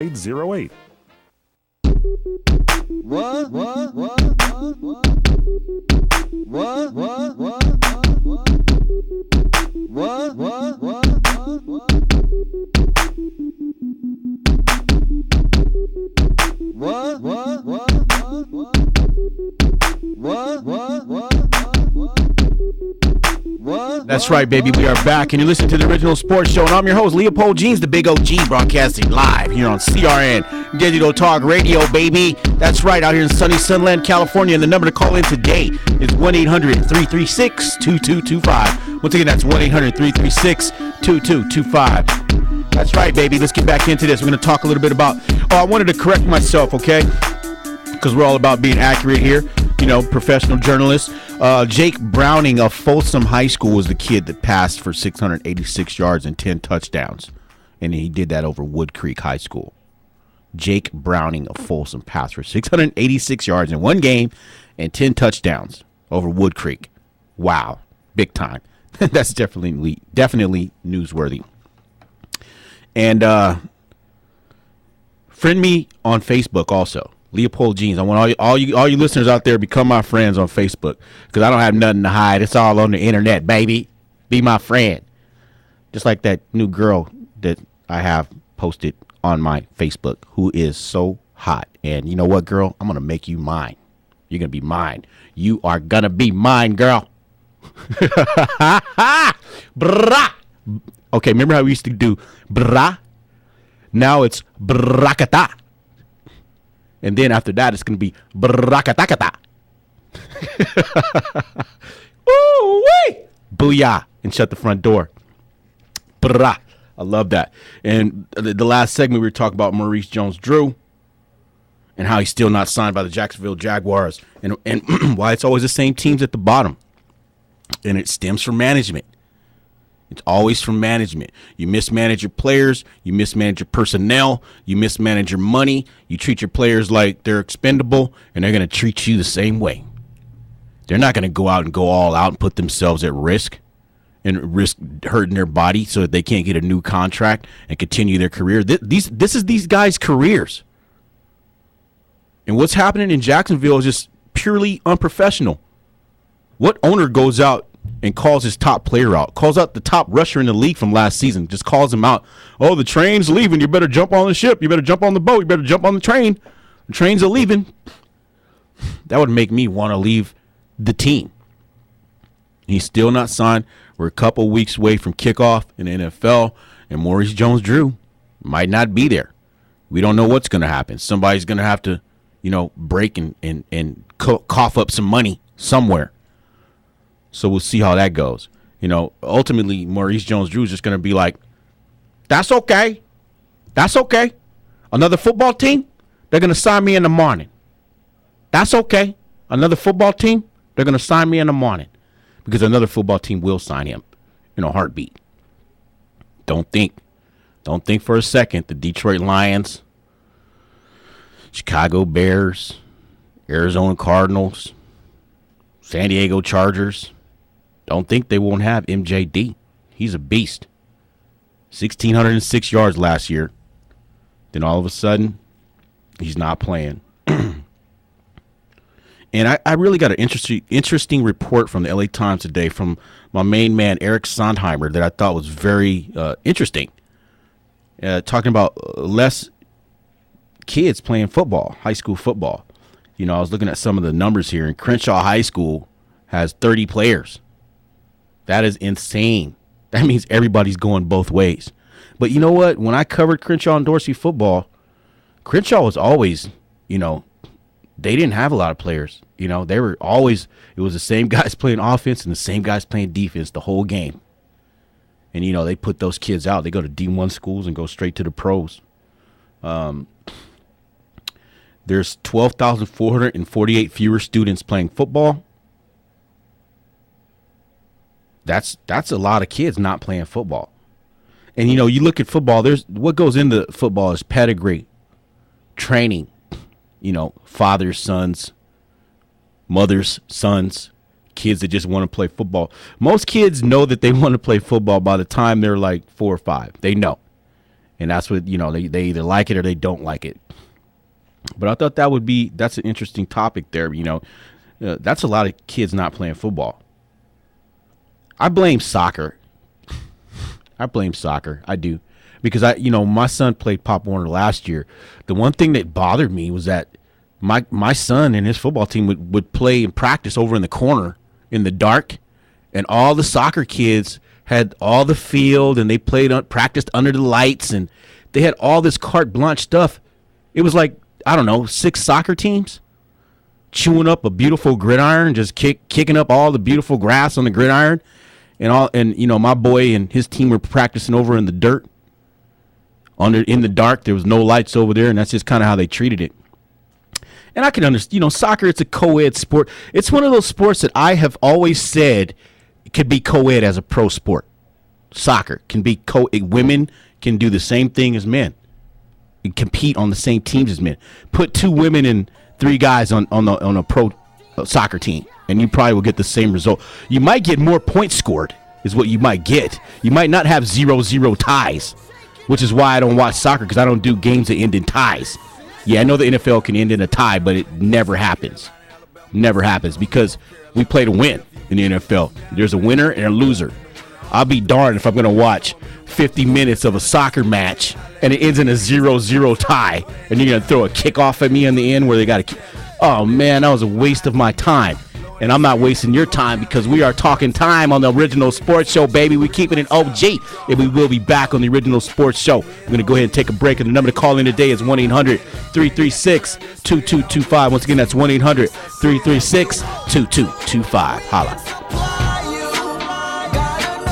808. That's right, baby. We are back, and you're listening to the Original Sports Show, and I'm your host, Leopold Jeans, the Big OG, broadcasting live here on CRN Digital Talk Radio, baby. That's right, out here in sunny Sunland, California, and the number to call in today is 1-800-336-2225. Once again, that's 1-800-336-2225. That's right, baby. Let's get back into this. We're going to talk a little bit about, I wanted to correct myself, okay? Because we're all about being accurate here, professional journalists. Jake Browning of Folsom High School was the kid that passed for 686 yards and 10 touchdowns. And he did that over Wood Creek High School. Jake Browning of Folsom passed for 686 yards in one game and 10 touchdowns over Wood Creek. Wow. Big time. That's definitely newsworthy. And friend me on Facebook also. Leopold Jeans. I want all you listeners out there to become my friends on Facebook, because I don't have nothing to hide. It's all on the internet, baby. Be my friend. Just like that new girl that I have posted on my Facebook, who is so hot. And you know what, girl? I'm gonna make you mine. You're gonna be mine. You are gonna be mine, girl. Brah. Okay, remember how we used to do brah? Now it's brakata. And then after that, it's going to be brakatakata. Woo-wee! Booyah! And shut the front door. Brah. I love that. And the last segment, we were talking about Maurice Jones-Drew and how he's still not signed by the Jacksonville Jaguars. And why it's always the same teams at the bottom. And it stems from management. It's always from management. You mismanage your players. You mismanage your personnel. You mismanage your money. You treat your players like they're expendable, and they're going to treat you the same way. They're not going to go out and go all out and put themselves at risk and risk hurting their body so that they can't get a new contract and continue their career. This is these guys' careers. And what's happening in Jacksonville is just purely unprofessional. What owner goes out and calls his top player out, calls out the top rusher in the league from last season, just calls him out? Oh, the train's leaving. You better jump on the ship. You better jump on the boat. You better jump on the train. The trains are leaving. That would make me want to leave the team. He's still not signed. We're a couple weeks away from kickoff in the NFL, and Maurice Jones-Drew might not be there. We don't know what's going to happen. Somebody's going to have to, break and cough up some money somewhere. So we'll see how that goes. Ultimately, Maurice Jones-Drew is just going to be like, that's okay. That's okay. Another football team, they're going to sign me in the morning. That's okay. Another football team, they're going to sign me in the morning. Because another football team will sign him in a heartbeat. Don't think for a second the Detroit Lions, Chicago Bears, Arizona Cardinals, San Diego Chargers, don't think they won't have MJD. He's a beast. 1,606 yards last year. Then all of a sudden, he's not playing. And I really got an interesting report from the LA Times today from my main man, Eric Sondheimer, that I thought was very interesting. Talking about less kids playing football, high school football. I was looking at some of the numbers here, and Crenshaw High School has 30 players. That is insane. That means everybody's going both ways. But you know what? When I covered Crenshaw and Dorsey football, Crenshaw was always, they didn't have a lot of players. They were always, it was the same guys playing offense and the same guys playing defense the whole game. And, they put those kids out. They go to D1 schools and go straight to the pros. There's 12,448 fewer students playing football. That's a lot of kids not playing football. And, you look at football, there's what goes into football is pedigree, training, fathers, sons, mothers, sons, kids that just want to play football. Most kids know that they want to play football by the time they're like 4 or 5. They know. And that's what, they either like it or they don't like it. But I thought that's an interesting topic there. That's a lot of kids not playing football. I blame soccer. I do. Because my son played Pop Warner last year. The one thing that bothered me was that my son and his football team would play and practice over in the corner in the dark, and all the soccer kids had all the field, and they practiced under the lights, and they had all this carte blanche stuff. It was like, I don't know, 6 soccer teams chewing up a beautiful gridiron, just kicking up all the beautiful grass on the gridiron, and my boy and his team were practicing over in the dirt, in the dark. There was no lights over there, and that's just kind of how they treated it. And I can understand, soccer, it's a co-ed sport. It's one of those sports that I have always said could be co-ed as a pro sport. Soccer can be women can do the same thing as men. And compete on the same teams as men. Put 2 women and 3 guys on a pro soccer team, and you probably will get the same result. You might get more points scored, is what you might get. You might not have 0-0 ties, which is why I don't watch soccer, because I don't do games that end in ties. Yeah, I know the NFL can end in a tie, but it never happens. Never happens, because we play to win in the NFL. There's a winner and a loser. I'll be darned if I'm going to watch 50 minutes of a soccer match and it ends in a 0-0 tie, and you're going to throw a kickoff at me in the end where they got to. Oh, man, that was a waste of my time. And I'm not wasting your time, because we are talking time on the Original Sports Show, baby. We're keeping it OG, and we will be back on the Original Sports Show. We're going to go ahead and take a break, and the number to call in today is 1-800-336-2225. Once again, that's 1-800-336-2225. Holla.